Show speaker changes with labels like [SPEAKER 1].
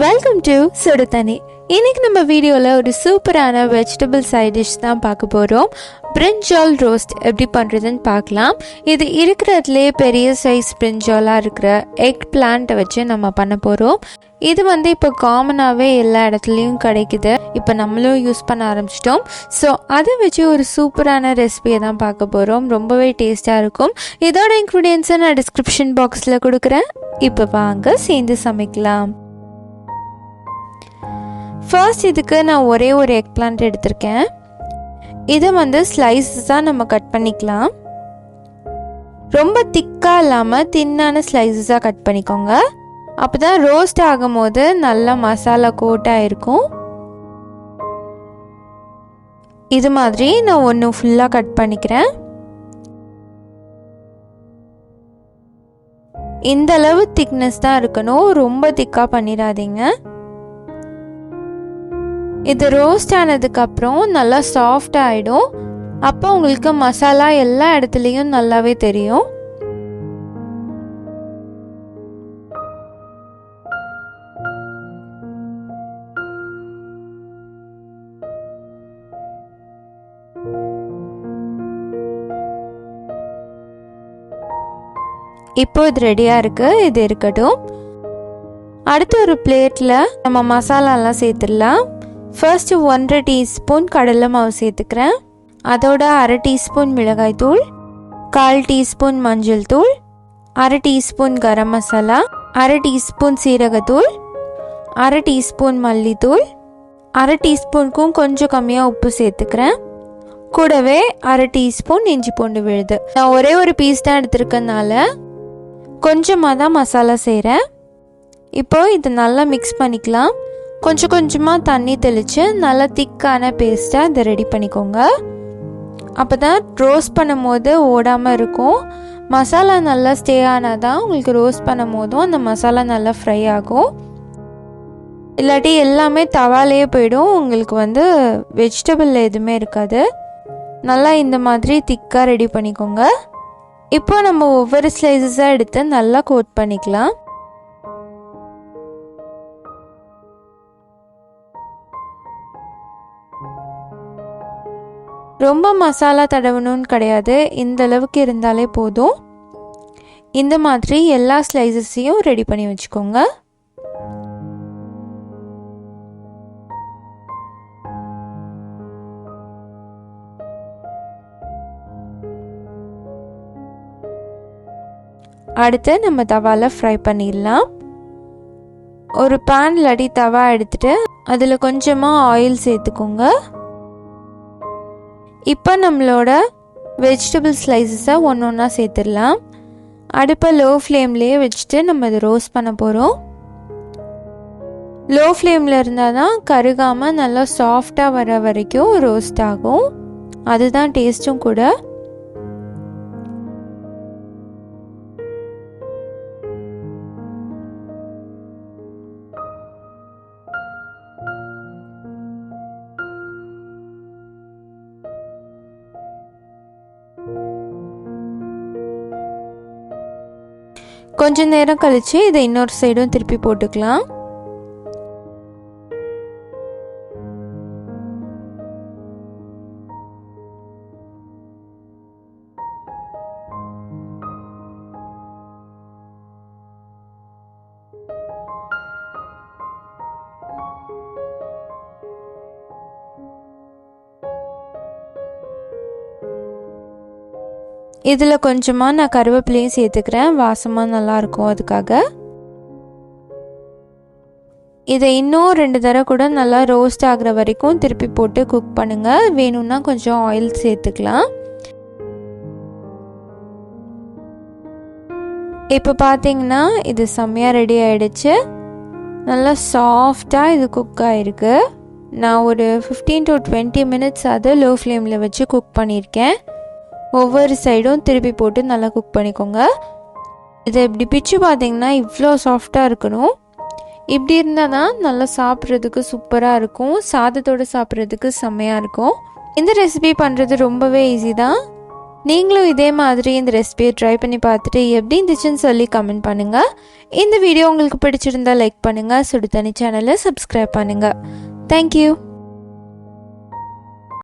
[SPEAKER 1] Welcome to Suduthanni. இன்னைக்கு நம்ம வீடியோவில் ஒரு சூப்பரான வெஜிடபிள் சைட் டிஷ் தான் பார்க்க போகிறோம். பிரிஞ்சால் ரோஸ்ட் எப்படி பண்ணுறதுன்னு பார்க்கலாம். இது இருக்கிறதுலே பெரிய சைஸ் பிரிஞ்சாலாக இருக்கிற எக் பிளான்ட்டை வச்சு நம்ம பண்ண போகிறோம். இது இப்போ காமனாகவே எல்லா இடத்துலையும் கிடைக்குது. இப்போ நம்மளும் யூஸ் பண்ண ஆரம்பிச்சிட்டோம். ஸோ அதை வச்சு ஒரு சூப்பரான ரெசிபியை தான் பார்க்க போகிறோம். ரொம்பவே டேஸ்ட்டாக இருக்கும். இதோட இன்க்ரீடியன்ஸை நான் டிஸ்கிரிப்ஷன் பாக்ஸில் கொடுக்குறேன். இப்போ வாங்க சேர்ந்து சமைக்கலாம். ஃபர்ஸ்ட் இதுக்கு நான் ஒரே ஒரு எக் பிளான்ட் எடுத்திருக்கேன். இதை ஸ்லைஸஸாக நம்ம கட் பண்ணிக்கலாம். ரொம்ப திக்காக இல்லாமல் தின்னான ஸ்லைஸஸாக கட் பண்ணிக்கோங்க. அப்போ தான் ரோஸ்ட் ஆகும் போது நல்லா மசாலா கோட்டாக இருக்கும். இது மாதிரி நான் ஒன்று ஃபுல்லாக கட் பண்ணிக்கிறேன். இந்த அளவு திக்னஸ் தான் இருக்கணும், ரொம்ப திக்காக பண்ணிடாதீங்க. இது ரோஸ்ட் ஆனதுக்கப்புறம் நல்லா சாஃப்ட் ஆகிடும். அப்போ உங்களுக்கு மசாலா எல்லா இடத்துலையும் நல்லாவே தெரியும். இப்போ இது ரெடியாக இருக்குது. இது இருக்கட்டும். அடுத்து ஒரு பிளேட்டில் நம்ம மசாலாலாம் சேர்த்துடலாம். ஃபர்ஸ்ட் 1.5 டீஸ்பூன் கடலை மாவு சேர்த்துக்கிறேன். அதோட 1/2 டீஸ்பூன் மிளகாய் தூள், 1/4 டீஸ்பூன் மஞ்சள் தூள், 1/2 டீஸ்பூன் கரம் மசாலா, 1/2 டீஸ்பூன் சீரகத்தூள், 1/2 டீஸ்பூன் மல்லித்தூள், 1/2 டீஸ்பூனுக்கும் கொஞ்சம் கம்மியாக உப்பு சேர்த்துக்கிறேன். கூடவே 1/2 டீஸ்பூன் இஞ்சி பூண்டு விழுது. நான் ஒரே ஒரு பீஸ் தான் எடுத்துருக்கனால கொஞ்சமாக தான் மசாலா செய்கிறேன். இப்போது இது நல்லா மிக்ஸ் பண்ணிக்கலாம். கொஞ்சம் கொஞ்சமாக தண்ணி தெளித்து நல்லா திக்கான பேஸ்ட்டாக இதை ரெடி பண்ணிக்கோங்க. அப்போ தான் ரோஸ்ட் பண்ணும் போது ஓடாமல் இருக்கும். மசாலா நல்லா ஸ்டே ஆனால் தான் உங்களுக்கு ரோஸ்ட் பண்ணும் போதும் அந்த மசாலா நல்லா ஃப்ரை ஆகும். இல்லாட்டி எல்லாமே தவாலேயே போயிடும். உங்களுக்கு வெஜிடபிள் எதுவுமே இருக்காது. நல்லா இந்த மாதிரி திக்காக ரெடி பண்ணிக்கோங்க. இப்போ நம்ம ஒவ்வொரு ஸ்லைஸஸாக எடுத்து நல்லா கோட் பண்ணிக்கலாம். ரொம்ப மசாலா தடவணும்னு கிடையாது, இந்த அளவுக்கு இருந்தாலே போதும். இந்த மாதிரி எல்லா ஸ்லைசஸையும் ரெடி பண்ணி வச்சுக்கோங்க. அடுத்து நம்ம தவாவில் ஃப்ரை பண்ணிடலாம். ஒரு பேன் இல்லாட்டி தவா எடுத்துட்டு அதில் கொஞ்சமாக ஆயில் சேர்த்துக்கோங்க. இப்போ நம்மளோட வெஜிடபிள் ஸ்லைசஸை ஒன்று ஒன்றா சேர்த்துடலாம். அடுப்பை லோ ஃப்ளேம்லேயே வச்சுட்டு நம்ம இதை ரோஸ்ட் பண்ண போகிறோம். லோ ஃப்ளேமில் இருந்தால் தான் கருகாமல் நல்லா சாஃப்டாக வர வரைக்கும் ரோஸ்ட் ஆகும். அதுதான் டேஸ்ட்டும் கூட. கொஞ்ச நேரம் கழித்து இதை இன்னொரு சைடும் திருப்பி போட்டுக்கலாம். இதில் கொஞ்சமாக நான் கருவேப்பிலையும் சேர்த்துக்கிறேன். வாசமாக நல்லாயிருக்கும், அதுக்காக. இதை இன்னும் 2 தடவை கூட நல்லா ரோஸ்ட் ஆகிற வரைக்கும் திருப்பி போட்டு குக் பண்ணுங்கள். வேணும்னா கொஞ்சம் ஆயில் சேர்த்துக்கலாம். இப்போ பார்த்தீங்கன்னா இது செம்மையாக ரெடி ஆகிடுச்சு. நல்லா சாஃப்டாக இது குக் ஆகிருக்கு. நான் ஒரு 15 to 20 மினிட்ஸ் அதை லோ ஃப்ளேமில் வச்சு குக் பண்ணியிருக்கேன். ஒவ்வொரு சைடும் திருப்பி போட்டு நல்லா குக் பண்ணிக்கோங்க. இதை இப்படி பிச்சு பார்த்தீங்கன்னா இவ்வளோ சாஃப்டாக இருக்கணும். இப்படி இருந்தால் தான் நல்லா சாப்பிட்றதுக்கு சூப்பராக இருக்கும். சாதத்தோடு சாப்பிட்றதுக்கு செம்மையாக இருக்கும். இந்த ரெசிபி பண்ணுறது ரொம்பவே ஈஸி தான். நீங்களும் இதே மாதிரி இந்த ரெசிபியை ட்ரை பண்ணி பார்த்துட்டு எப்படி இருந்துச்சுன்னு சொல்லி கமெண்ட் பண்ணுங்கள். இந்த வீடியோ உங்களுக்கு பிடிச்சிருந்தா லைக் பண்ணுங்கள். சுடு தண்ணி சேனலை சப்ஸ்கிரைப் பண்ணுங்கள். தேங்க்யூ.